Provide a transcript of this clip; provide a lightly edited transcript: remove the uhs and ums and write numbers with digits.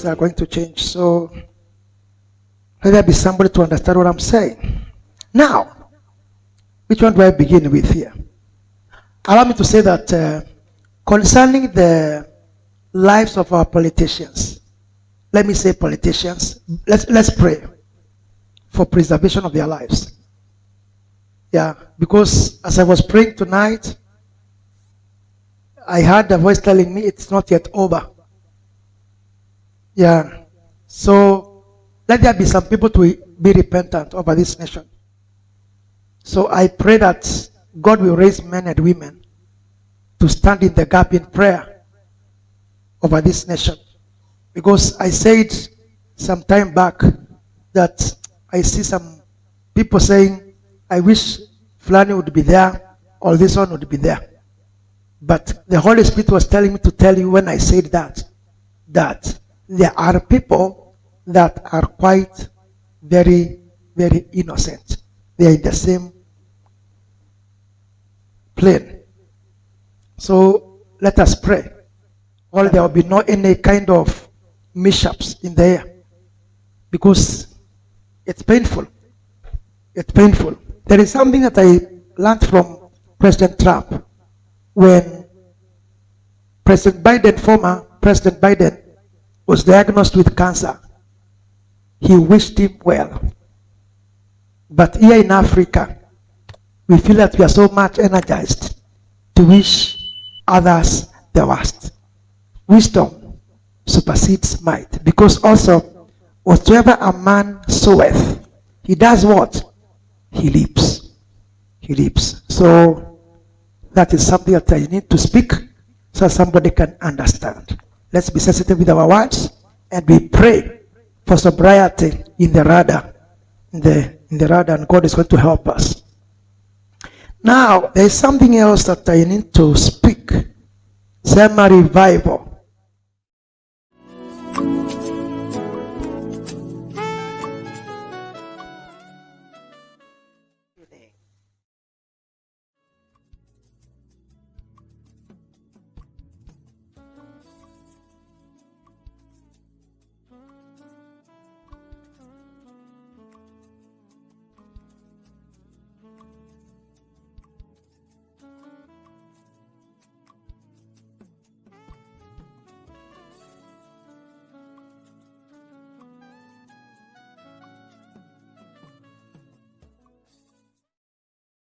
things are going to change. So let there be somebody to understand what I'm saying. Now, which one do I begin with here? Allow me to say that concerning the lives of our politicians, let me say politicians, let's pray for preservation of their lives. Yeah, because as I was praying tonight, I heard a voice telling me it's not yet over. Yeah, so let there be some people to be repentant over this nation. So I pray that God will raise men and women to stand in the gap in prayer over this nation. Because I said some time back that I see some people saying, I wish Fulani would be there or this one would be there. But the Holy Spirit was telling me to tell you when I said that there are people that are quite very, very innocent. They are in the same plane. So let us pray. Or there will be no any kind of mishaps in the air. Because it's painful. It's painful. There is something that I learned from President Trump. When former President Biden was diagnosed with cancer, he wished him well. But here in Africa, we feel that we are so much energized to wish others the worst. Wisdom supersedes might, because also whatsoever a man soweth, he does what? He leaps. He leaps. So that is something that I need to speak so somebody can understand. Let's be sensitive with our words, and we pray for sobriety in the radar, in the radar, and God is going to help us. Now, there is something else that I need to speak. Summer revival.